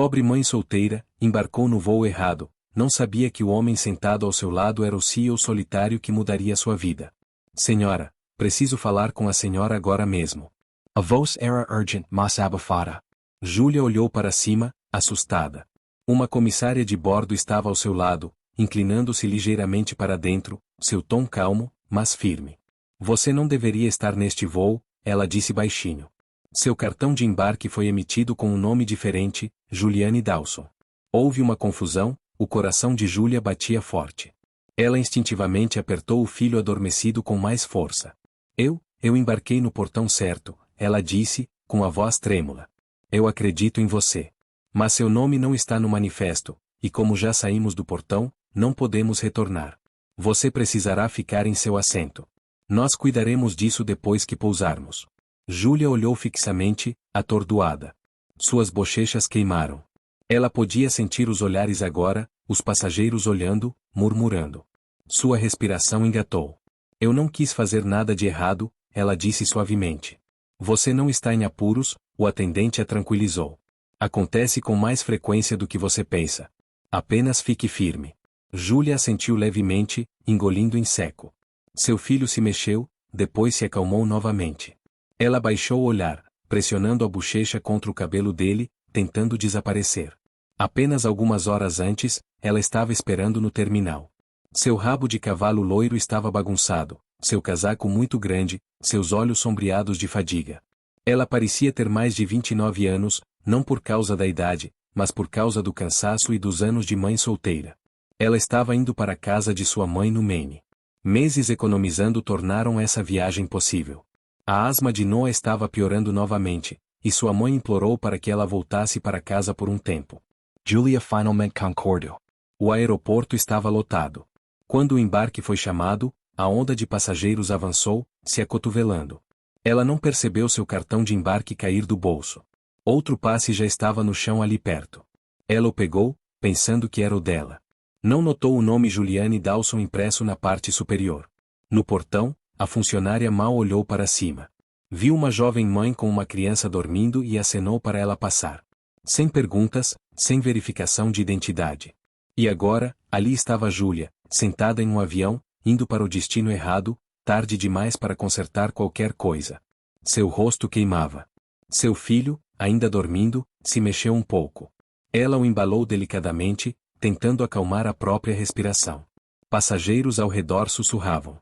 Pobre mãe solteira, embarcou no voo errado, não sabia que o homem sentado ao seu lado era o CEO solitário que mudaria sua vida. Senhora, preciso falar com a senhora agora mesmo. A voz era urgent, mas abafada. Júlia olhou para cima, assustada. Uma comissária de bordo estava ao seu lado, inclinando-se ligeiramente para dentro, seu tom calmo, mas firme. Você não deveria estar neste voo, ela disse baixinho. Seu cartão de embarque foi emitido com um nome diferente, Juliane Dawson. Houve uma confusão, o coração de Júlia batia forte. Ela instintivamente apertou o filho adormecido com mais força. Eu embarquei no portão certo, ela disse, com a voz trêmula. Eu acredito em você. Mas seu nome não está no manifesto, e como já saímos do portão, não podemos retornar. Você precisará ficar em seu assento. Nós cuidaremos disso depois que pousarmos. Júlia olhou fixamente, atordoada. Suas bochechas queimaram. Ela podia sentir os olhares agora, os passageiros olhando, murmurando. Sua respiração engatou. Eu não quis fazer nada de errado, ela disse suavemente. Você não está em apuros, o atendente a tranquilizou. Acontece com mais frequência do que você pensa. Apenas fique firme. Júlia assentiu levemente, engolindo em seco. Seu filho se mexeu, depois se acalmou novamente. Ela baixou o olhar, pressionando a bochecha contra o cabelo dele, tentando desaparecer. Apenas algumas horas antes, ela estava esperando no terminal. Seu rabo de cavalo loiro estava bagunçado, seu casaco muito grande, seus olhos sombreados de fadiga. Ela parecia ter mais de 29 anos, não por causa da idade, mas por causa do cansaço e dos anos de mãe solteira. Ela estava indo para a casa de sua mãe no Maine. Meses economizando tornaram essa viagem possível. A asma de Noah estava piorando novamente, e sua mãe implorou para que ela voltasse para casa por um tempo. Julia finalmente concordou. O aeroporto estava lotado. Quando o embarque foi chamado, a onda de passageiros avançou, se acotovelando. Ela não percebeu seu cartão de embarque cair do bolso. Outro passe já estava no chão ali perto. Ela o pegou, pensando que era o dela. Não notou o nome Juliane Dawson impresso na parte superior. No portão, a funcionária mal olhou para cima. Viu uma jovem mãe com uma criança dormindo e acenou para ela passar. Sem perguntas, sem verificação de identidade. E agora, ali estava Júlia, sentada em um avião, indo para o destino errado, tarde demais para consertar qualquer coisa. Seu rosto queimava. Seu filho, ainda dormindo, se mexeu um pouco. Ela o embalou delicadamente, tentando acalmar a própria respiração. Passageiros ao redor sussurravam.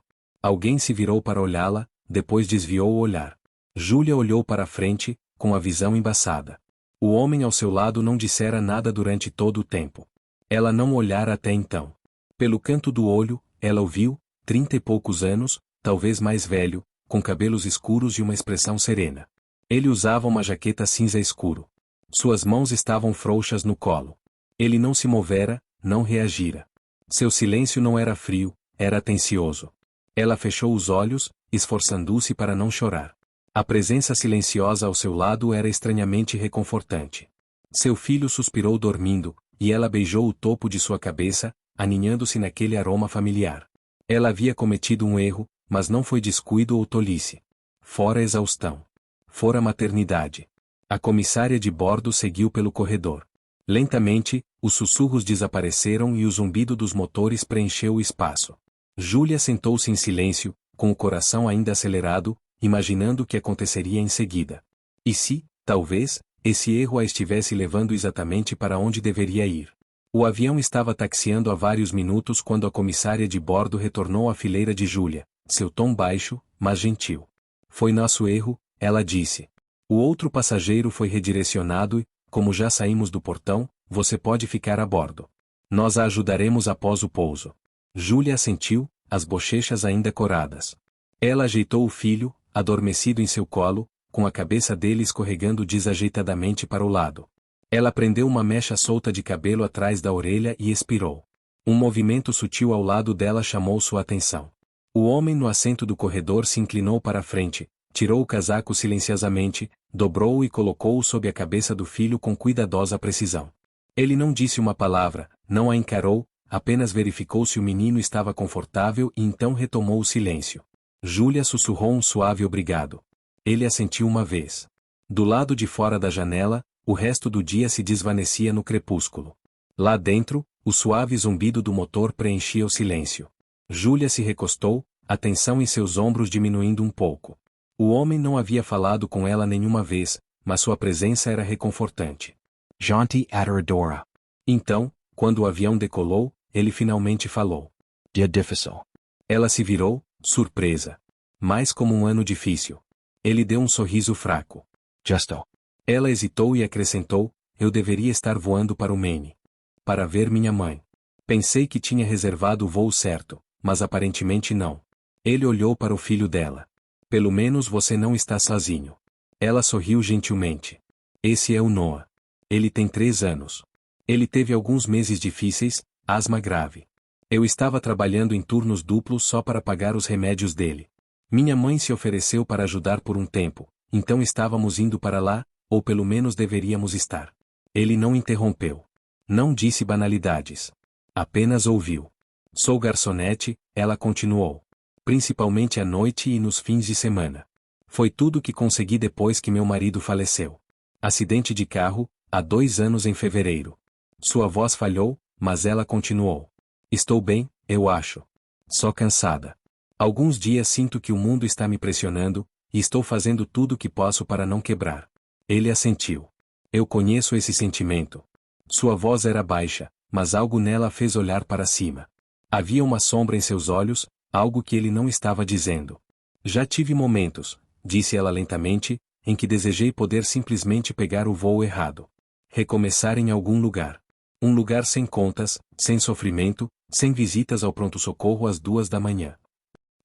Alguém se virou para olhá-la, depois desviou o olhar. Júlia olhou para a frente, com a visão embaçada. O homem ao seu lado não dissera nada durante todo o tempo. Ela não olhara até então. Pelo canto do olho, ela o viu, 30 e poucos anos, talvez mais velho, com cabelos escuros e uma expressão serena. Ele usava uma jaqueta cinza escuro. Suas mãos estavam frouxas no colo. Ele não se movera, não reagira. Seu silêncio não era frio, era atencioso. Ela fechou os olhos, esforçando-se para não chorar. A presença silenciosa ao seu lado era estranhamente reconfortante. Seu filho suspirou dormindo, e ela beijou o topo de sua cabeça, aninhando-se naquele aroma familiar. Ela havia cometido um erro, mas não foi descuido ou tolice. Fora exaustão. Fora maternidade. A comissária de bordo seguiu pelo corredor. Lentamente, os sussurros desapareceram e o zumbido dos motores preencheu o espaço. Júlia sentou-se em silêncio, com o coração ainda acelerado, imaginando o que aconteceria em seguida. E se, talvez, esse erro a estivesse levando exatamente para onde deveria ir? O avião estava taxiando há vários minutos quando a comissária de bordo retornou à fileira de Júlia, seu tom baixo, mas gentil. Foi nosso erro, ela disse. O outro passageiro foi redirecionado e, como já saímos do portão, você pode ficar a bordo. Nós a ajudaremos após o pouso. Júlia assentiu, as bochechas ainda coradas. Ela ajeitou o filho, adormecido em seu colo, com a cabeça dele escorregando desajeitadamente para o lado. Ela prendeu uma mecha solta de cabelo atrás da orelha e expirou. Um movimento sutil ao lado dela chamou sua atenção. O homem no assento do corredor se inclinou para a frente, tirou o casaco silenciosamente, dobrou-o e colocou-o sob a cabeça do filho com cuidadosa precisão. Ele não disse uma palavra, não a encarou, apenas verificou se o menino estava confortável e então retomou o silêncio. Júlia sussurrou um suave obrigado. Ele assentiu uma vez. Do lado de fora da janela, O resto do dia se desvanecia no crepúsculo. Lá dentro, o suave zumbido do motor preenchia o silêncio. Júlia se recostou, a tensão em seus ombros diminuindo um pouco. O homem não havia falado com ela nenhuma vez, mas sua presença era reconfortante. Gentil adoradora. Então, quando o avião decolou, ele finalmente falou. Dia difícil. Ela se virou, surpresa. Mais como um ano difícil. Ele deu um sorriso fraco. Justo. Ela hesitou e acrescentou, eu deveria estar voando para o Maine. Para ver minha mãe. Pensei que tinha reservado o voo certo, mas aparentemente não. Ele olhou para o filho dela. Pelo menos você não está sozinho. Ela sorriu gentilmente. Esse é o Noah. Ele tem 3 anos. Ele teve alguns meses difíceis, asma grave. Eu estava trabalhando em turnos duplos só para pagar os remédios dele. Minha mãe se ofereceu para ajudar por um tempo, então estávamos indo para lá, ou pelo menos deveríamos estar. Ele não interrompeu. Não disse banalidades. Apenas ouviu. Sou garçonete, ela continuou. Principalmente à noite e nos fins de semana. Foi tudo que consegui depois que meu marido faleceu. Acidente de carro, há 2 anos em fevereiro. Sua voz falhou, mas ela continuou. Estou bem, eu acho. Só cansada. Alguns dias sinto que o mundo está me pressionando, e estou fazendo tudo o que posso para não quebrar. Ele assentiu. Eu conheço esse sentimento. Sua voz era baixa, mas algo nela a fez olhar para cima. Havia uma sombra em seus olhos, algo que ele não estava dizendo. Já tive momentos, disse ela lentamente, em que desejei poder simplesmente pegar o voo errado. Recomeçar em algum lugar. Um lugar sem contas, sem sofrimento, sem visitas ao pronto-socorro às 2 da manhã.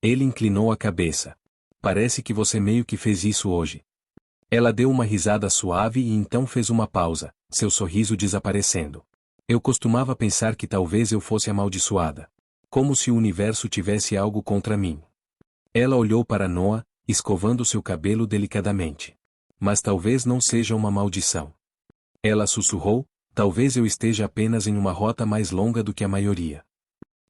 Ele inclinou a cabeça. Parece que você meio que fez isso hoje. Ela deu uma risada suave e então fez uma pausa, seu sorriso desaparecendo. Eu costumava pensar que talvez eu fosse amaldiçoada. Como se o universo tivesse algo contra mim. Ela olhou para Noah, escovando seu cabelo delicadamente. Mas talvez não seja uma maldição. Ela sussurrou, talvez eu esteja apenas em uma rota mais longa do que a maioria.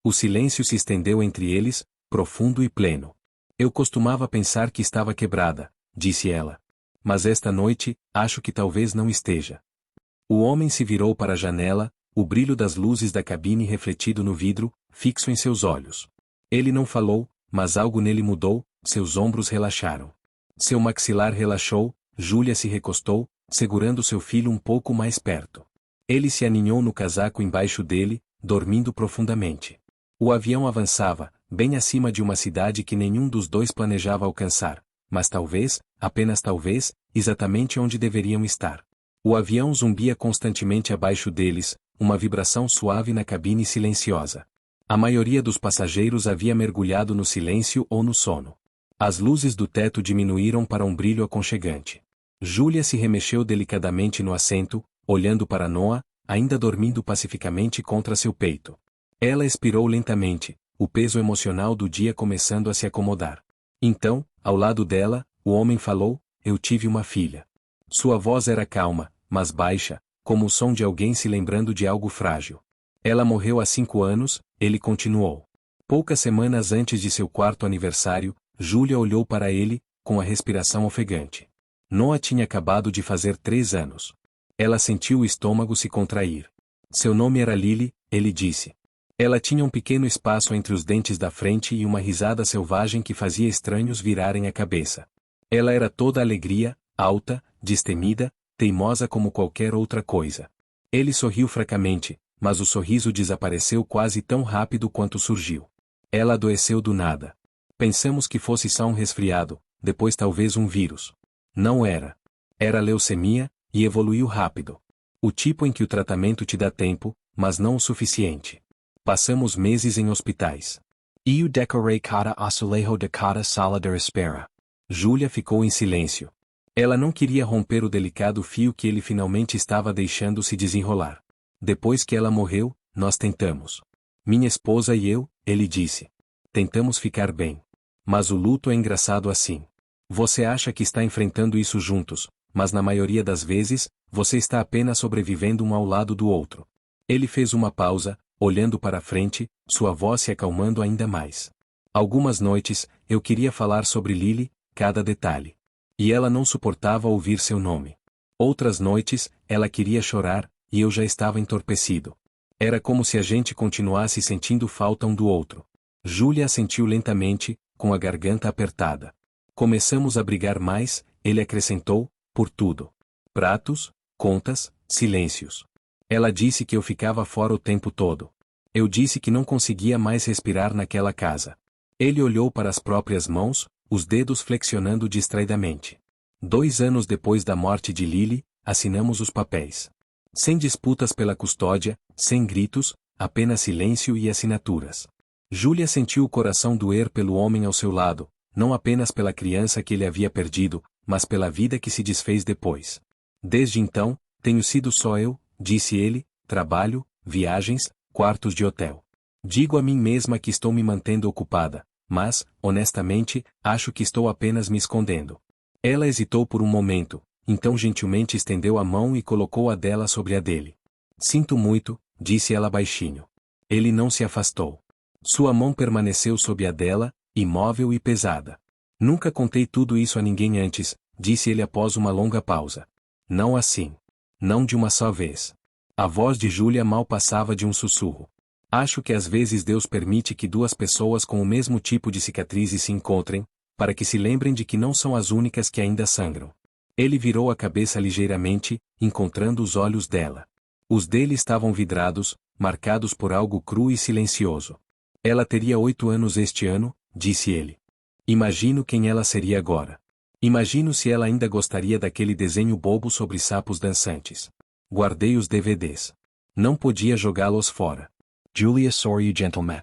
O silêncio se estendeu entre eles, profundo e pleno. Eu costumava pensar que estava quebrada, disse ela. Mas esta noite, acho que talvez não esteja. O homem se virou para a janela, o brilho das luzes da cabine refletido no vidro, fixo em seus olhos. Ele não falou, mas algo nele mudou, seus ombros relaxaram. Seu maxilar relaxou, Júlia se recostou, segurando seu filho um pouco mais perto. Ele se aninhou no casaco embaixo dele, dormindo profundamente. O avião avançava, bem acima de uma cidade que nenhum dos dois planejava alcançar, mas talvez, apenas talvez, exatamente onde deveriam estar. O avião zumbia constantemente abaixo deles, uma vibração suave na cabine silenciosa. A maioria dos passageiros havia mergulhado no silêncio ou no sono. As luzes do teto diminuíram para um brilho aconchegante. Júlia se remexeu delicadamente no assento, olhando para Noah, ainda dormindo pacificamente contra seu peito. Ela expirou lentamente, o peso emocional do dia começando a se acomodar. Então, ao lado dela, o homem falou, eu tive uma filha. Sua voz era calma, mas baixa, como o som de alguém se lembrando de algo frágil. Ela morreu há 5 anos, ele continuou. Poucas semanas antes de seu 4º aniversário, Júlia olhou para ele, com a respiração ofegante. Noah tinha acabado de fazer 3 anos. Ela sentiu o estômago se contrair. Seu nome era Lily, ele disse. Ela tinha um pequeno espaço entre os dentes da frente e uma risada selvagem que fazia estranhos virarem a cabeça. Ela era toda alegria, alta, destemida, teimosa como qualquer outra coisa. Ele sorriu fracamente, mas o sorriso desapareceu quase tão rápido quanto surgiu. Ela adoeceu do nada. Pensamos que fosse só um resfriado, depois talvez um vírus. Não era. Era leucemia, e evoluiu rápido. O tipo em que o tratamento te dá tempo, mas não o suficiente. Passamos meses em hospitais. Eu decorei cada azulejo de cada sala de espera. Júlia ficou em silêncio. Ela não queria romper o delicado fio que ele finalmente estava deixando se desenrolar. Depois que ela morreu, nós tentamos. Minha esposa e eu, ele disse. Tentamos ficar bem. Mas o luto é engraçado assim. Você acha que está enfrentando isso juntos, mas na maioria das vezes, você está apenas sobrevivendo um ao lado do outro. Ele fez uma pausa, olhando para a frente, sua voz se acalmando ainda mais. Algumas noites, eu queria falar sobre Lily, cada detalhe. E ela não suportava ouvir seu nome. Outras noites, ela queria chorar, e eu já estava entorpecido. Era como se a gente continuasse sentindo falta um do outro. Júlia assentiu lentamente, com a garganta apertada. Começamos a brigar mais, ele acrescentou, por tudo. Pratos, contas, silêncios. Ela disse que eu ficava fora o tempo todo. Eu disse que não conseguia mais respirar naquela casa. Ele olhou para as próprias mãos, os dedos flexionando distraidamente. 2 anos depois da morte de Lily, assinamos os papéis. Sem disputas pela custódia, sem gritos, apenas silêncio e assinaturas. Júlia sentiu o coração doer pelo homem ao seu lado, não apenas pela criança que ele havia perdido, mas pela vida que se desfez depois. Desde então, tenho sido só eu, disse ele, trabalho, viagens, quartos de hotel. Digo a mim mesma que estou me mantendo ocupada, mas, honestamente, acho que estou apenas me escondendo. Ela hesitou por um momento, então gentilmente estendeu a mão e colocou a dela sobre a dele. Sinto muito, disse ela baixinho. Ele não se afastou. Sua mão permaneceu sob a dela, imóvel e pesada. Nunca contei tudo isso a ninguém antes, disse ele após uma longa pausa. Não assim. Não de uma só vez. A voz de Júlia mal passava de um sussurro. Acho que às vezes Deus permite que duas pessoas com o mesmo tipo de cicatrizes se encontrem, para que se lembrem de que não são as únicas que ainda sangram. Ele virou a cabeça ligeiramente, encontrando os olhos dela. Os dele estavam vidrados, marcados por algo cru e silencioso. Ela teria 8 anos este ano, disse ele. Imagino quem ela seria agora. Imagino se ela ainda gostaria daquele desenho bobo sobre sapos dançantes. Guardei os DVDs. Não podia jogá-los fora. Julia Sorry Gentleman.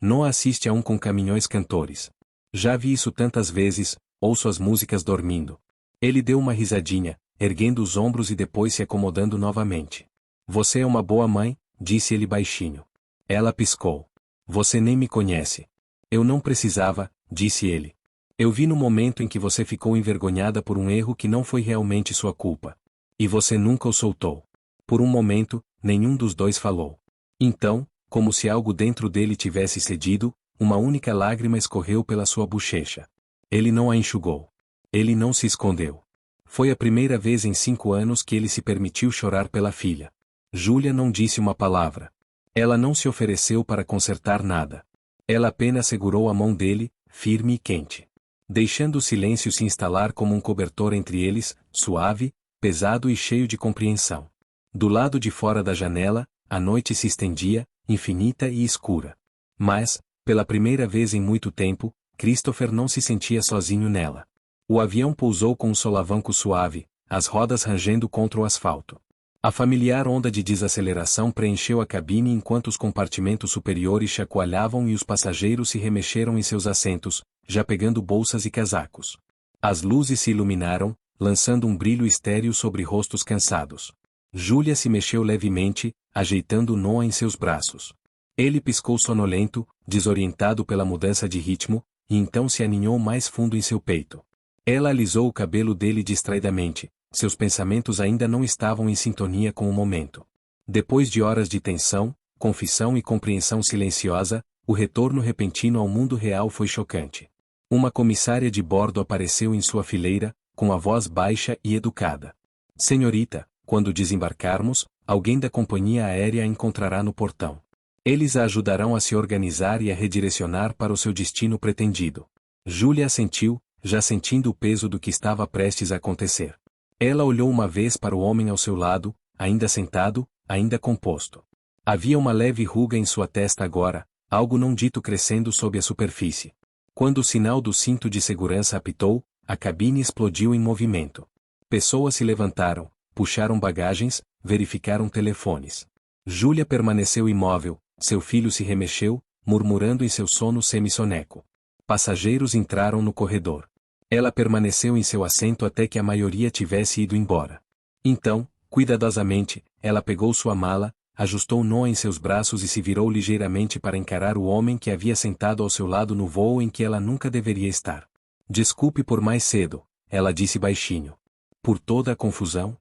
Noah assiste a um com caminhões cantores. Já vi isso tantas vezes, ouço as músicas dormindo. Ele deu uma risadinha, erguendo os ombros e depois se acomodando novamente. Você é uma boa mãe, disse ele baixinho. Ela piscou. Você nem me conhece. Eu não precisava, disse ele. Eu vi no momento em que você ficou envergonhada por um erro que não foi realmente sua culpa. E você nunca o soltou. Por um momento, nenhum dos dois falou. Então, como se algo dentro dele tivesse cedido, uma única lágrima escorreu pela sua bochecha. Ele não a enxugou. Ele não se escondeu. Foi a primeira vez em 5 anos que ele se permitiu chorar pela filha. Júlia não disse uma palavra. Ela não se ofereceu para consertar nada. Ela apenas segurou a mão dele, firme e quente. Deixando o silêncio se instalar como um cobertor entre eles, suave, pesado e cheio de compreensão. Do lado de fora da janela, a noite se estendia, infinita e escura. Mas, pela primeira vez em muito tempo, Christopher não se sentia sozinho nela. O avião pousou com um solavanco suave, as rodas rangendo contra o asfalto. A familiar onda de desaceleração preencheu a cabine enquanto os compartimentos superiores chacoalhavam e os passageiros se remexeram em seus assentos, já pegando bolsas e casacos. As luzes se iluminaram, lançando um brilho estéril sobre rostos cansados. Júlia se mexeu levemente, ajeitando Noah em seus braços. Ele piscou sonolento, desorientado pela mudança de ritmo, e então se aninhou mais fundo em seu peito. Ela alisou o cabelo dele distraidamente, seus pensamentos ainda não estavam em sintonia com o momento. Depois de horas de tensão, confissão e compreensão silenciosa, o retorno repentino ao mundo real foi chocante. Uma comissária de bordo apareceu em sua fileira, com a voz baixa e educada. Senhorita, quando desembarcarmos, alguém da companhia aérea a encontrará no portão. Eles a ajudarão a se organizar e a redirecionar para o seu destino pretendido. Júlia assentiu, já sentindo o peso do que estava prestes a acontecer. Ela olhou uma vez para o homem ao seu lado, ainda sentado, ainda composto. Havia uma leve ruga em sua testa agora, algo não dito crescendo sob a superfície. Quando o sinal do cinto de segurança apitou, a cabine explodiu em movimento. Pessoas se levantaram, puxaram bagagens, verificaram telefones. Júlia permaneceu imóvel, seu filho se remexeu, murmurando em seu sono semissoneco. Passageiros entraram no corredor. Ela permaneceu em seu assento até que a maioria tivesse ido embora. Então, cuidadosamente, ela pegou sua mala, ajustou Noah em seus braços e se virou ligeiramente para encarar o homem que havia sentado ao seu lado no voo em que ela nunca deveria estar. Desculpe por mais cedo, ela disse baixinho. Por toda a confusão?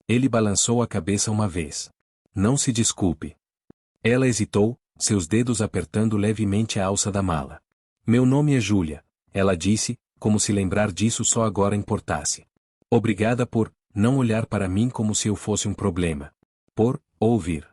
Ele balançou a cabeça uma vez. Não se desculpe. Ela hesitou, seus dedos apertando levemente a alça da mala. Meu nome é Júlia, ela disse, como se lembrar disso só agora importasse. Obrigada por, não olhar para mim como se eu fosse um problema. Ouvir.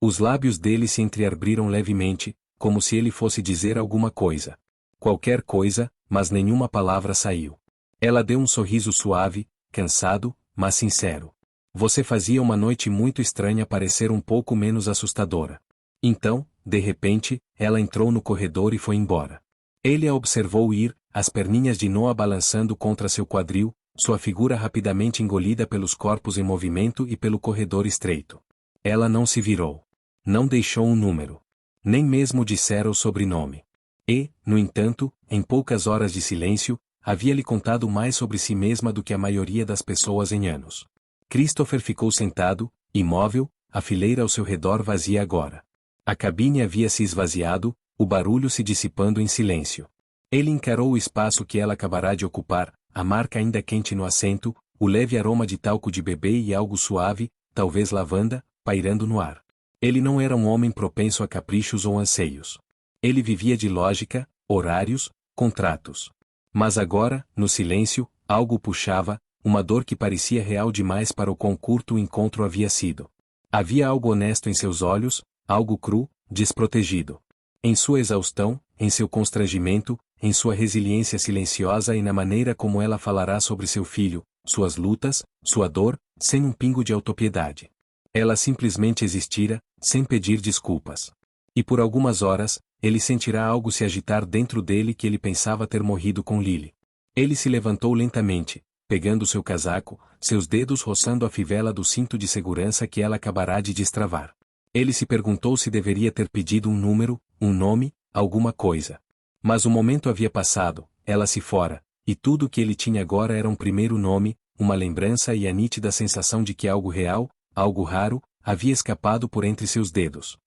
Os lábios dele se entreabriram levemente, como se ele fosse dizer alguma coisa. Qualquer coisa, mas nenhuma palavra saiu. Ela deu um sorriso suave, cansado, mas sincero. Você fazia uma noite muito estranha parecer um pouco menos assustadora. Então, de repente, ela entrou no corredor e foi embora. Ele a observou ir, as perninhas de Noah balançando contra seu quadril, sua figura rapidamente engolida pelos corpos em movimento e pelo corredor estreito. Ela não se virou. Não deixou um número. Nem mesmo dissera o sobrenome. E, no entanto, em poucas horas de silêncio, havia-lhe contado mais sobre si mesma do que a maioria das pessoas em anos. Christopher ficou sentado, imóvel, a fileira ao seu redor vazia agora. A cabine havia se esvaziado, o barulho se dissipando em silêncio. Ele encarou o espaço que ela acabará de ocupar, a marca ainda quente no assento, o leve aroma de talco de bebê e algo suave, talvez lavanda, pairando no ar. Ele não era um homem propenso a caprichos ou anseios. Ele vivia de lógica, horários, contratos. Mas agora, no silêncio, algo o puxava, uma dor que parecia real demais para o quão curto o encontro havia sido. Havia algo honesto em seus olhos, algo cru, desprotegido. Em sua exaustão, em seu constrangimento, em sua resiliência silenciosa e na maneira como ela falará sobre seu filho, suas lutas, sua dor, sem um pingo de autopiedade. Ela simplesmente existira, sem pedir desculpas. E por algumas horas, ele sentirá algo se agitar dentro dele que ele pensava ter morrido com Lily. Ele se levantou lentamente, pegando seu casaco, seus dedos roçando a fivela do cinto de segurança que ela acabará de destravar. Ele se perguntou se deveria ter pedido um número, um nome, alguma coisa. Mas o momento havia passado, ela se fora, e tudo o que ele tinha agora era um primeiro nome, uma lembrança e a nítida sensação de que algo real, algo raro, havia escapado por entre seus dedos.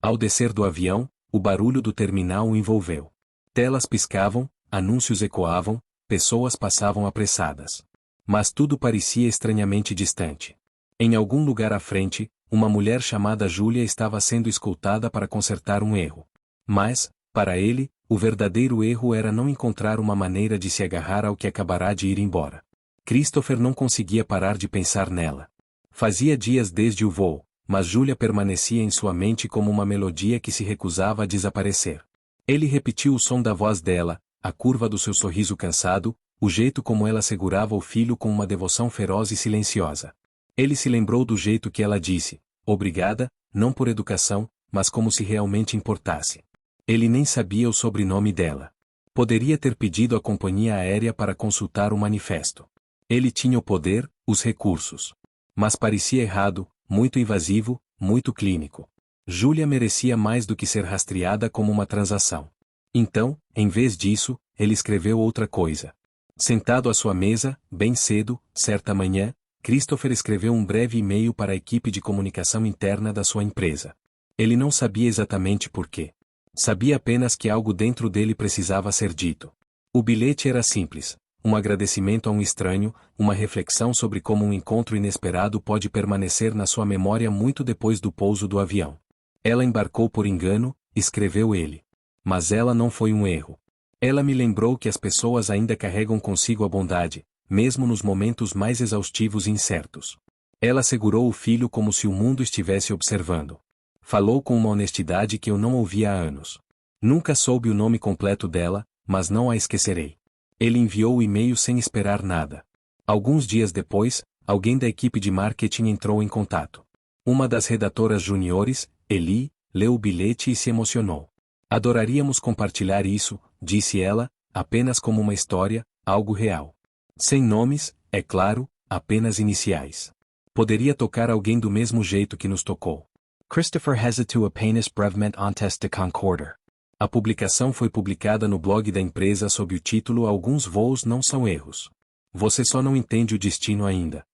Ao descer do avião, o barulho do terminal o envolveu. Telas piscavam, anúncios ecoavam, pessoas passavam apressadas. Mas tudo parecia estranhamente distante. Em algum lugar à frente, uma mulher chamada Julia estava sendo escoltada para consertar um erro. Mas, para ele, o verdadeiro erro era não encontrar uma maneira de se agarrar ao que acabará de ir embora. Christopher não conseguia parar de pensar nela. Fazia dias desde o voo, mas Julia permanecia em sua mente como uma melodia que se recusava a desaparecer. Ele repetiu o som da voz dela, a curva do seu sorriso cansado, o jeito como ela segurava o filho com uma devoção feroz e silenciosa. Ele se lembrou do jeito que ela disse, obrigada, não por educação, mas como se realmente importasse. Ele nem sabia o sobrenome dela. Poderia ter pedido à companhia aérea para consultar o manifesto. Ele tinha o poder, os recursos. Mas parecia errado, muito invasivo, muito clínico. Julia merecia mais do que ser rastreada como uma transação. Então, em vez disso, ele escreveu outra coisa. Sentado à sua mesa, bem cedo, certa manhã, Christopher escreveu um breve e-mail para a equipe de comunicação interna da sua empresa. Ele não sabia exatamente por quê. Sabia apenas que algo dentro dele precisava ser dito. O bilhete era simples. Um agradecimento a um estranho, uma reflexão sobre como um encontro inesperado pode permanecer na sua memória muito depois do pouso do avião. Ela embarcou por engano, escreveu ele. Mas ela não foi um erro. Ela me lembrou que as pessoas ainda carregam consigo a bondade, mesmo nos momentos mais exaustivos e incertos. Ela segurou o filho como se o mundo estivesse observando. Falou com uma honestidade que eu não ouvia há anos. Nunca soube o nome completo dela, mas não a esquecerei. Ele enviou o e-mail sem esperar nada. Alguns dias depois, alguém da equipe de marketing entrou em contato. Uma das redatoras juniores, Eli, leu o bilhete e se emocionou. Adoraríamos compartilhar isso, disse ela, apenas como uma história, algo real. Sem nomes, é claro, apenas iniciais. Poderia tocar alguém do mesmo jeito que nos tocou. Christopher hesitou apenas brevemente antes de concordar. A publicação foi publicada no blog da empresa sob o título Alguns voos não são erros. Você só não entende o destino ainda.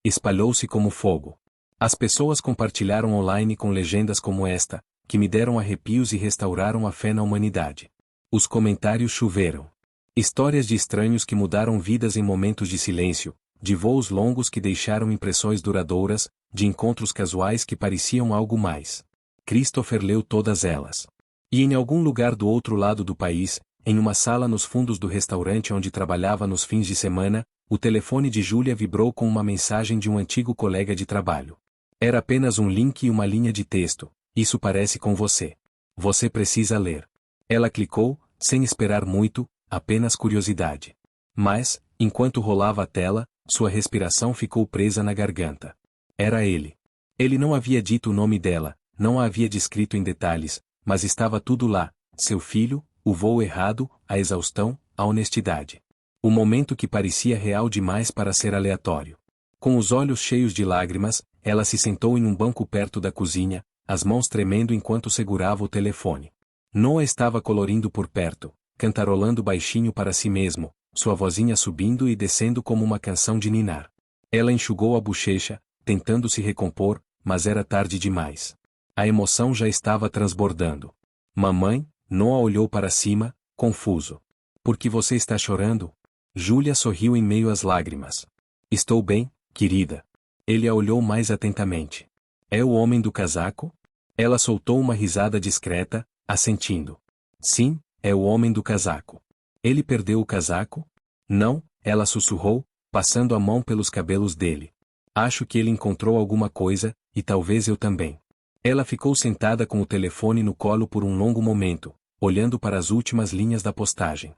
Espalhou-se como fogo. As pessoas compartilharam online com legendas como esta, que me deram arrepios e restauraram a fé na humanidade. Os comentários choveram. Histórias de estranhos que mudaram vidas em momentos de silêncio, de voos longos que deixaram impressões duradouras, de encontros casuais que pareciam algo mais. Christopher leu todas elas. E em algum lugar do outro lado do país, em uma sala nos fundos do restaurante onde trabalhava nos fins de semana, O telefone de Júlia vibrou com uma mensagem de um antigo colega de trabalho. Era apenas um link e uma linha de texto. Isso parece com você. Você precisa ler. Ela clicou, sem esperar muito, apenas curiosidade. Mas, enquanto rolava a tela, sua respiração ficou presa na garganta. Era ele. Ele não havia dito o nome dela, não a havia descrito em detalhes, mas estava tudo lá: seu filho, o voo errado, a exaustão, a honestidade. O momento que parecia real demais para ser aleatório. Com os olhos cheios de lágrimas, ela se sentou em um banco perto da cozinha, as mãos tremendo enquanto segurava o telefone. Noah estava colorindo por perto, cantarolando baixinho para si mesmo, sua vozinha subindo e descendo como uma canção de ninar. Ela enxugou a bochecha, tentando se recompor, mas era tarde demais. A emoção já estava transbordando. Mamãe, Noah olhou para cima, confuso. Por que você está chorando? Júlia sorriu em meio às lágrimas. Estou bem, querida. Ele a olhou mais atentamente. É o homem do casaco? Ela soltou uma risada discreta, assentindo. Sim, é o homem do casaco. Ele perdeu o casaco? Não, ela sussurrou, passando a mão pelos cabelos dele. Acho que ele encontrou alguma coisa, e talvez eu também. Ela ficou sentada com o telefone no colo por um longo momento, olhando para as últimas linhas da postagem.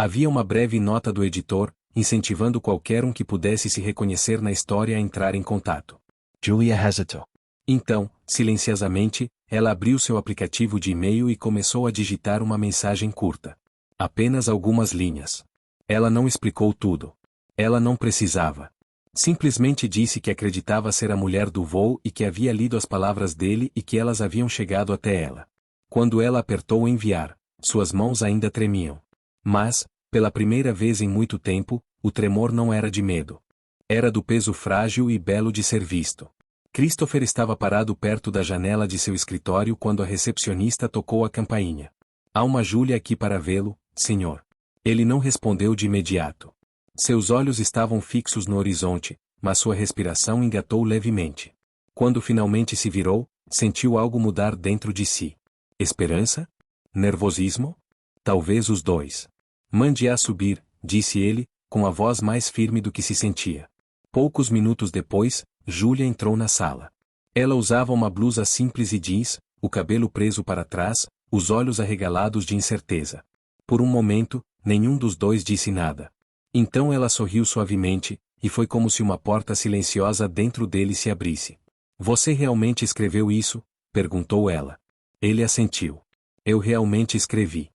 Havia uma breve nota do editor, incentivando qualquer um que pudesse se reconhecer na história a entrar em contato. Julia hesitou. Então, silenciosamente, ela abriu seu aplicativo de e-mail e começou a digitar uma mensagem curta. Apenas algumas linhas. Ela não explicou tudo. Ela não precisava. Simplesmente disse que acreditava ser a mulher do voo e que havia lido as palavras dele e que elas haviam chegado até ela. Quando ela apertou enviar, suas mãos ainda tremiam. Mas, pela primeira vez em muito tempo, o tremor não era de medo. Era do peso frágil e belo de ser visto. Christopher estava parado perto da janela de seu escritório quando a recepcionista tocou a campainha. Há uma Júlia aqui para vê-lo, senhor. Ele não respondeu de imediato. Seus olhos estavam fixos no horizonte, mas sua respiração engatou levemente. Quando finalmente se virou, sentiu algo mudar dentro de si. Esperança? Nervosismo? Talvez os dois. Mande-a subir, disse ele, com a voz mais firme do que se sentia. Poucos minutos depois, Júlia entrou na sala. Ela usava uma blusa simples e jeans, o cabelo preso para trás, os olhos arregalados de incerteza. Por um momento, nenhum dos dois disse nada. Então ela sorriu suavemente, e foi como se uma porta silenciosa dentro dele se abrisse. Você realmente escreveu isso? Perguntou ela. Ele assentiu. Eu realmente escrevi.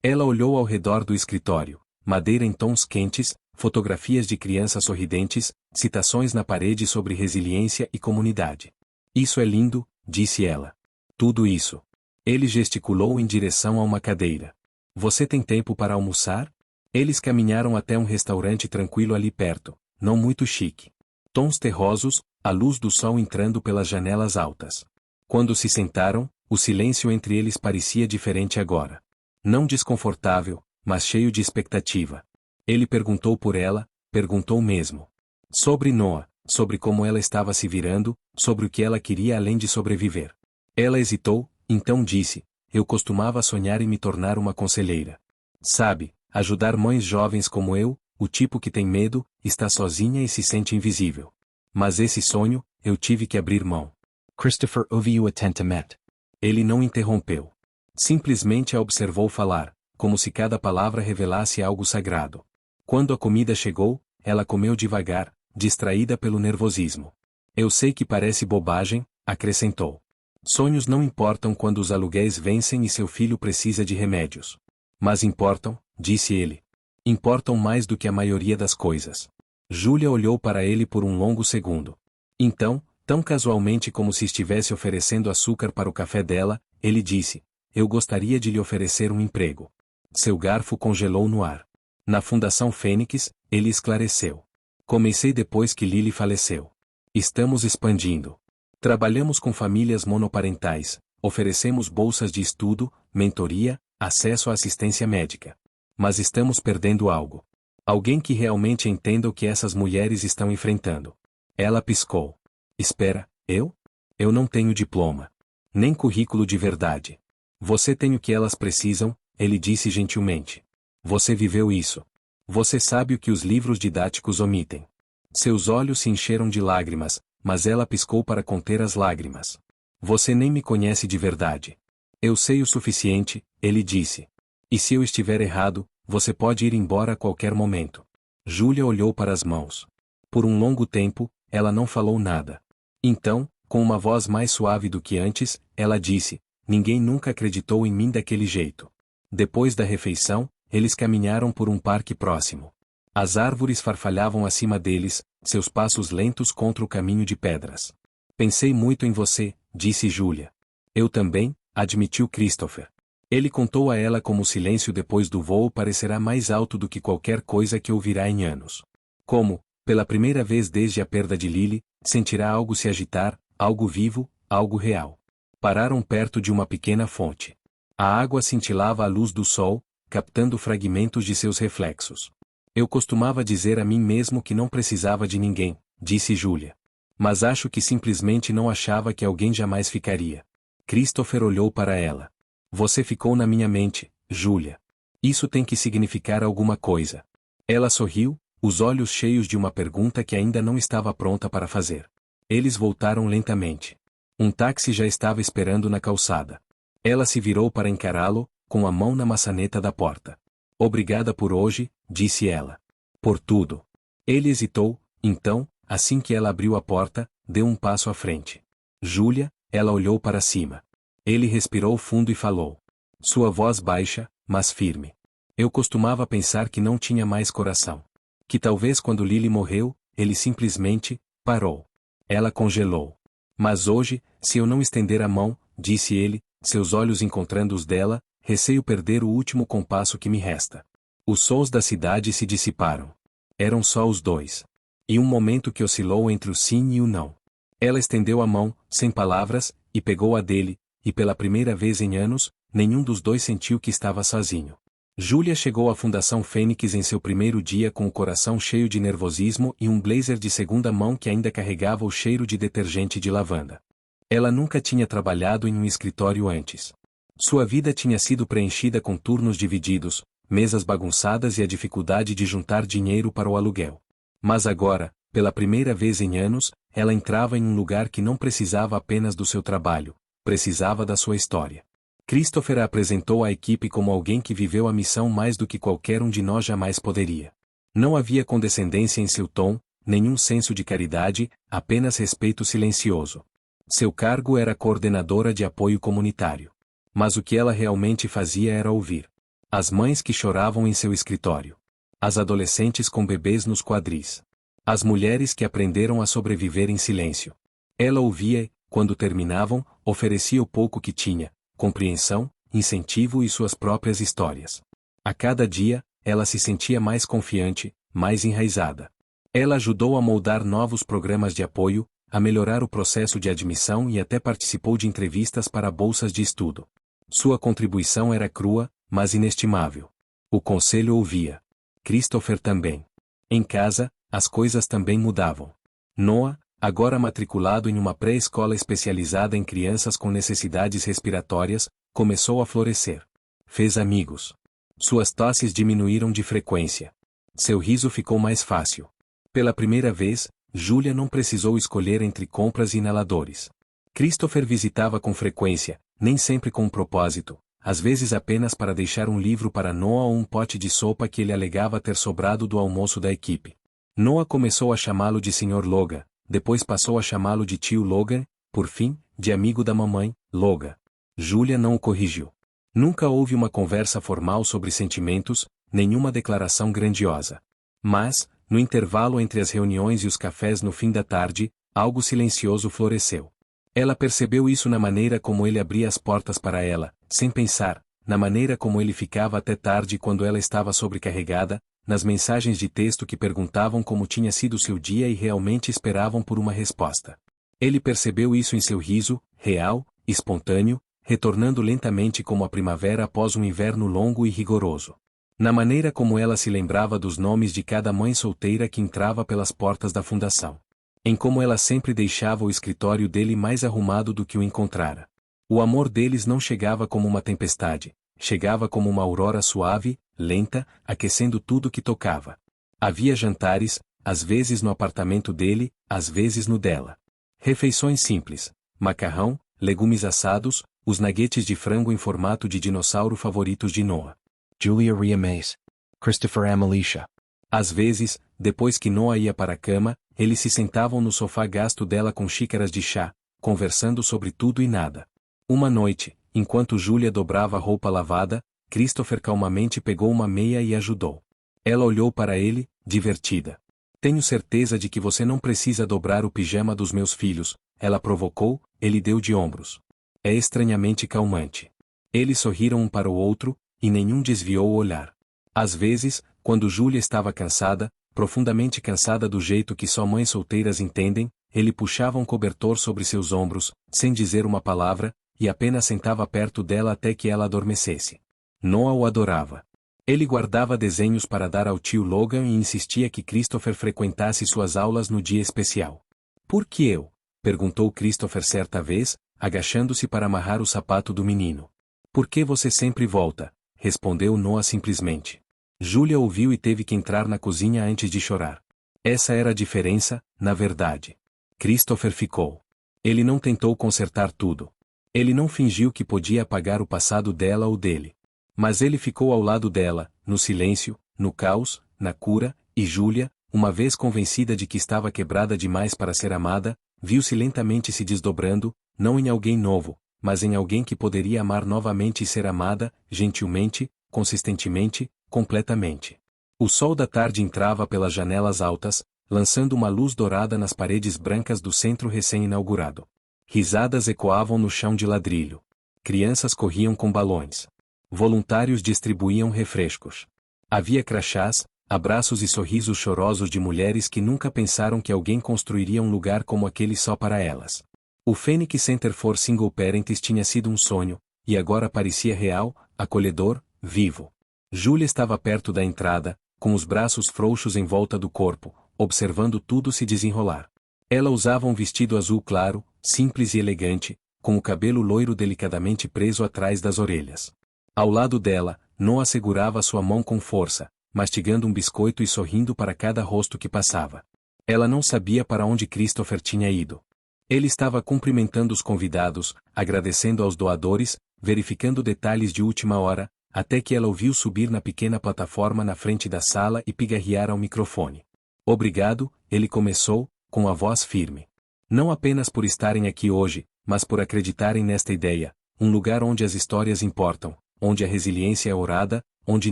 Ela olhou ao redor do escritório, madeira em tons quentes, fotografias de crianças sorridentes, citações na parede sobre resiliência e comunidade. Isso é lindo, disse ela. Tudo isso. Ele gesticulou em direção a uma cadeira. Você tem tempo para almoçar? Eles caminharam até um restaurante tranquilo ali perto, não muito chique. Tons terrosos, a luz do sol entrando pelas janelas altas. Quando se sentaram, o silêncio entre eles parecia diferente agora. Não desconfortável, mas cheio de expectativa. Ele perguntou por ela, perguntou mesmo. Sobre Noah, sobre como ela estava se virando, sobre o que ela queria além de sobreviver. Ela hesitou, então disse, eu costumava sonhar em me tornar uma conselheira. Sabe, ajudar mães jovens como eu, o tipo que tem medo, está sozinha e se sente invisível. Mas esse sonho, eu tive que abrir mão. Christopher ouviu atentamente. Ele não interrompeu. Simplesmente a observou falar, como se cada palavra revelasse algo sagrado. Quando a comida chegou, ela comeu devagar, distraída pelo nervosismo. Eu sei que parece bobagem, acrescentou. Sonhos não importam quando os aluguéis vencem e seu filho precisa de remédios. Mas importam, disse ele. Importam mais do que a maioria das coisas. Júlia olhou para ele por um longo segundo. Então, tão casualmente como se estivesse oferecendo açúcar para o café dela, ele disse, eu gostaria de lhe oferecer um emprego. Seu garfo congelou no ar. Na Fundação Fênix, ele esclareceu. Comecei depois que Lily faleceu. Estamos expandindo. Trabalhamos com famílias monoparentais, oferecemos bolsas de estudo, mentoria, acesso à assistência médica. Mas estamos perdendo algo. Alguém que realmente entenda o que essas mulheres estão enfrentando. Ela piscou. Espera, eu? Eu não tenho diploma. Nem currículo de verdade. Você tem o que elas precisam, ele disse gentilmente. Você viveu isso. Você sabe o que os livros didáticos omitem. Seus olhos se encheram de lágrimas, mas ela piscou para conter as lágrimas. Você nem me conhece de verdade. Eu sei o suficiente, ele disse. E se eu estiver errado, você pode ir embora a qualquer momento. Júlia olhou para as mãos. Por um longo tempo, ela não falou nada. Então, com uma voz mais suave do que antes, ela disse: ninguém nunca acreditou em mim daquele jeito. Depois da refeição, eles caminharam por um parque próximo. As árvores farfalhavam acima deles, seus passos lentos contra o caminho de pedras. Pensei muito em você, disse Júlia. Eu também, admitiu Christopher. Ele contou a ela como o silêncio depois do voo parecerá mais alto do que qualquer coisa que ouvirá em anos. Como, pela primeira vez desde a perda de Lily, sentirá algo se agitar, algo vivo, algo real. Pararam perto de uma pequena fonte. A água cintilava à luz do sol, captando fragmentos de seus reflexos. Eu costumava dizer a mim mesmo que não precisava de ninguém, disse Júlia. Mas acho que simplesmente não achava que alguém jamais ficaria. Christopher olhou para ela. Você ficou na minha mente, Júlia. Isso tem que significar alguma coisa. Ela sorriu, os olhos cheios de uma pergunta que ainda não estava pronta para fazer. Eles voltaram lentamente. Um táxi já estava esperando na calçada. Ela se virou para encará-lo, com a mão na maçaneta da porta. Obrigada por hoje, disse ela. Por tudo. Ele hesitou, então, assim que ela abriu a porta, deu um passo à frente. Júlia, ela olhou para cima. Ele respirou fundo e falou. Sua voz baixa, mas firme. Eu costumava pensar que não tinha mais coração. Que talvez quando Lily morreu, ele simplesmente parou. Ela congelou. Mas hoje, se eu não estender a mão, disse ele, seus olhos encontrando os dela, receio perder o último compasso que me resta. Os sons da cidade se dissiparam. Eram só os dois. E um momento que oscilou entre o sim e o não. Ela estendeu a mão, sem palavras, e pegou a dele, e pela primeira vez em anos, nenhum dos dois sentiu que estava sozinho. Júlia chegou à Fundação Fênix em seu primeiro dia com o coração cheio de nervosismo e um blazer de segunda mão que ainda carregava o cheiro de detergente de lavanda. Ela nunca tinha trabalhado em um escritório antes. Sua vida tinha sido preenchida com turnos divididos, mesas bagunçadas e a dificuldade de juntar dinheiro para o aluguel. Mas agora, pela primeira vez em anos, ela entrava em um lugar que não precisava apenas do seu trabalho, precisava da sua história. Christopher a apresentou à equipe como alguém que viveu a missão mais do que qualquer um de nós jamais poderia. Não havia condescendência em seu tom, nenhum senso de caridade, apenas respeito silencioso. Seu cargo era coordenadora de apoio comunitário. Mas o que ela realmente fazia era ouvir. As mães que choravam em seu escritório. As adolescentes com bebês nos quadris. As mulheres que aprenderam a sobreviver em silêncio. Ela ouvia e, quando terminavam, oferecia o pouco que tinha, compreensão, incentivo e suas próprias histórias. A cada dia, ela se sentia mais confiante, mais enraizada. Ela ajudou a moldar novos programas de apoio, a melhorar o processo de admissão e até participou de entrevistas para bolsas de estudo. Sua contribuição era crua, mas inestimável. O conselho ouvia. Christopher também. Em casa, as coisas também mudavam. Noah, agora matriculado em uma pré-escola especializada em crianças com necessidades respiratórias, começou a florescer. Fez amigos. Suas tosses diminuíram de frequência. Seu riso ficou mais fácil. Pela primeira vez, Júlia não precisou escolher entre compras e inaladores. Christopher visitava com frequência, nem sempre com um propósito, às vezes apenas para deixar um livro para Noah ou um pote de sopa que ele alegava ter sobrado do almoço da equipe. Noah começou a chamá-lo de Sr. Logan, depois passou a chamá-lo de tio Logan, por fim, de amigo da mamãe, Logan. Júlia não o corrigiu. Nunca houve uma conversa formal sobre sentimentos, nenhuma declaração grandiosa. Mas, no intervalo entre as reuniões e os cafés no fim da tarde, algo silencioso floresceu. Ela percebeu isso na maneira como ele abria as portas para ela, sem pensar, na maneira como ele ficava até tarde quando ela estava sobrecarregada, nas mensagens de texto que perguntavam como tinha sido seu dia e realmente esperavam por uma resposta. Ele percebeu isso em seu riso, real, espontâneo, retornando lentamente como a primavera após um inverno longo e rigoroso. Na maneira como ela se lembrava dos nomes de cada mãe solteira que entrava pelas portas da fundação. Em como ela sempre deixava o escritório dele mais arrumado do que o encontrara. O amor deles não chegava como uma tempestade, chegava como uma aurora suave, lenta, aquecendo tudo que tocava. Havia jantares, às vezes no apartamento dele, às vezes no dela. Refeições simples: macarrão, legumes assados, os naguetes de frango em formato de dinossauro favoritos de Noah. Julia Ria Mace. Christopher Amalicia. Às vezes, depois que Noah ia para a cama, eles se sentavam no sofá gasto dela com xícaras de chá, conversando sobre tudo e nada. Uma noite, enquanto Julia dobrava a roupa lavada, Christopher calmamente pegou uma meia e ajudou. Ela olhou para ele, divertida. Tenho certeza de que você não precisa dobrar o pijama dos meus filhos, ela provocou, ele deu de ombros. É estranhamente calmante. Eles sorriram um para o outro, e nenhum desviou o olhar. Às vezes, quando Julia estava cansada, profundamente cansada do jeito que só mães solteiras entendem, ele puxava um cobertor sobre seus ombros, sem dizer uma palavra, e apenas sentava perto dela até que ela adormecesse. Noah o adorava. Ele guardava desenhos para dar ao tio Logan e insistia que Christopher frequentasse suas aulas no dia especial. Por que eu? Perguntou Christopher certa vez, agachando-se para amarrar o sapato do menino. Por que você sempre volta? Respondeu Noah simplesmente. Julia ouviu e teve que entrar na cozinha antes de chorar. Essa era a diferença, na verdade. Christopher ficou. Ele não tentou consertar tudo. Ele não fingiu que podia apagar o passado dela ou dele. Mas ele ficou ao lado dela, no silêncio, no caos, na cura, e Julia, uma vez convencida de que estava quebrada demais para ser amada, viu-se lentamente se desdobrando, não em alguém novo, mas em alguém que poderia amar novamente e ser amada, gentilmente, consistentemente, completamente. O sol da tarde entrava pelas janelas altas, lançando uma luz dourada nas paredes brancas do centro recém-inaugurado. Risadas ecoavam no chão de ladrilho. Crianças corriam com balões. Voluntários distribuíam refrescos. Havia crachás, abraços e sorrisos chorosos de mulheres que nunca pensaram que alguém construiria um lugar como aquele só para elas. O Phoenix Center for Single Parents tinha sido um sonho, e agora parecia real, acolhedor, vivo. Julia estava perto da entrada, com os braços frouxos em volta do corpo, observando tudo se desenrolar. Ela usava um vestido azul claro, simples e elegante, com o cabelo loiro delicadamente preso atrás das orelhas. Ao lado dela, Noah segurava sua mão com força, mastigando um biscoito e sorrindo para cada rosto que passava. Ela não sabia para onde Christopher tinha ido. Ele estava cumprimentando os convidados, agradecendo aos doadores, verificando detalhes de última hora, até que ela ouviu subir na pequena plataforma na frente da sala e pigarrear ao microfone. Obrigado, ele começou, com a voz firme. Não apenas por estarem aqui hoje, mas por acreditarem nesta ideia, um lugar onde as histórias importam, onde a resiliência é orada, onde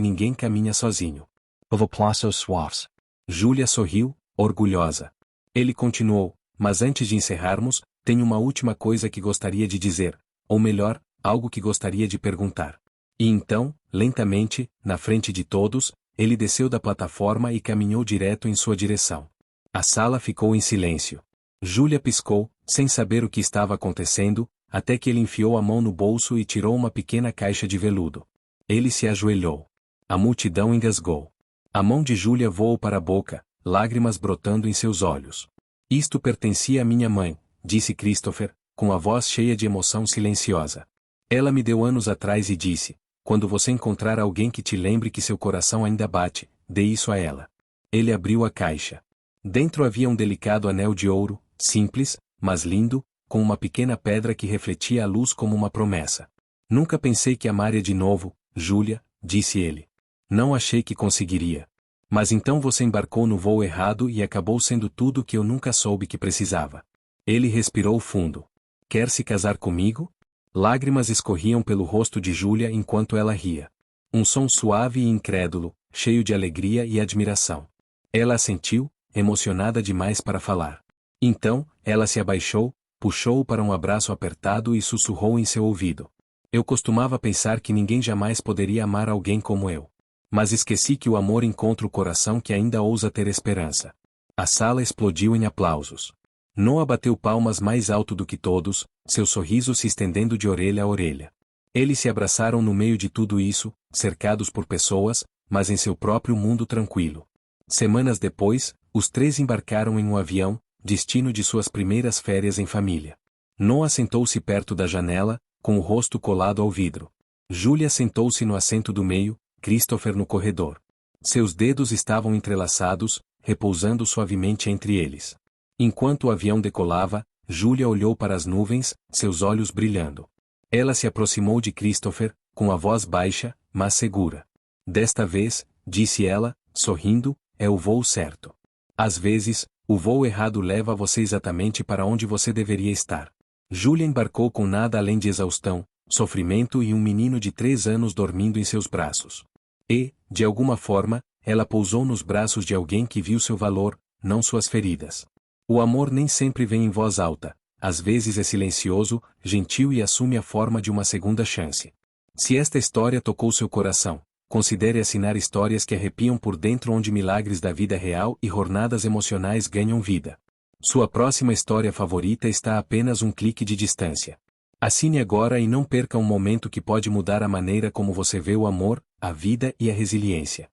ninguém caminha sozinho. Of aplausos suaves. Julia sorriu, orgulhosa. Ele continuou, mas antes de encerrarmos, tenho uma última coisa que gostaria de dizer, ou melhor, algo que gostaria de perguntar. E então, lentamente, na frente de todos, ele desceu da plataforma e caminhou direto em sua direção. A sala ficou em silêncio. Julia piscou, sem saber o que estava acontecendo, até que ele enfiou a mão no bolso e tirou uma pequena caixa de veludo. Ele se ajoelhou. A multidão engasgou. A mão de Julia voou para a boca, lágrimas brotando em seus olhos. Isto pertencia à minha mãe, disse Christopher, com a voz cheia de emoção silenciosa. Ela me deu anos atrás e disse, quando você encontrar alguém que te lembre que seu coração ainda bate, dê isso a ela. Ele abriu a caixa. Dentro havia um delicado anel de ouro, simples, mas lindo, com uma pequena pedra que refletia a luz como uma promessa. Nunca pensei que amaria de novo, Julia, disse ele. Não achei que conseguiria. Mas então você embarcou no voo errado e acabou sendo tudo o que eu nunca soube que precisava. Ele respirou fundo. Quer se casar comigo? Lágrimas escorriam pelo rosto de Julia enquanto ela ria. Um som suave e incrédulo, cheio de alegria e admiração. Ela assentiu, emocionada demais para falar. Então, ela se abaixou, puxou-o para um abraço apertado e sussurrou em seu ouvido. Eu costumava pensar que ninguém jamais poderia amar alguém como eu. Mas esqueci que o amor encontra o coração que ainda ousa ter esperança. A sala explodiu em aplausos. Noah bateu palmas mais alto do que todos, seu sorriso se estendendo de orelha a orelha. Eles se abraçaram no meio de tudo isso, cercados por pessoas, mas em seu próprio mundo tranquilo. Semanas depois, os três embarcaram em um avião, destino de suas primeiras férias em família. Noah sentou-se perto da janela, com o rosto colado ao vidro. Julia sentou-se no assento do meio, Christopher no corredor. Seus dedos estavam entrelaçados, repousando suavemente entre eles. Enquanto o avião decolava, Julia olhou para as nuvens, seus olhos brilhando. Ela se aproximou de Christopher, com a voz baixa, mas segura. Desta vez, disse ela, sorrindo, é o voo certo. Às vezes, o voo errado leva você exatamente para onde você deveria estar. Julia embarcou com nada além de exaustão, sofrimento e um menino de 3 anos dormindo em seus braços. E, de alguma forma, ela pousou nos braços de alguém que viu seu valor, não suas feridas. O amor nem sempre vem em voz alta, às vezes é silencioso, gentil e assume a forma de uma segunda chance. Se esta história tocou seu coração, considere assinar histórias que arrepiam por dentro, onde milagres da vida real e jornadas emocionais ganham vida. Sua próxima história favorita está a apenas um clique de distância. Assine agora e não perca um momento que pode mudar a maneira como você vê o amor, a vida e a resiliência.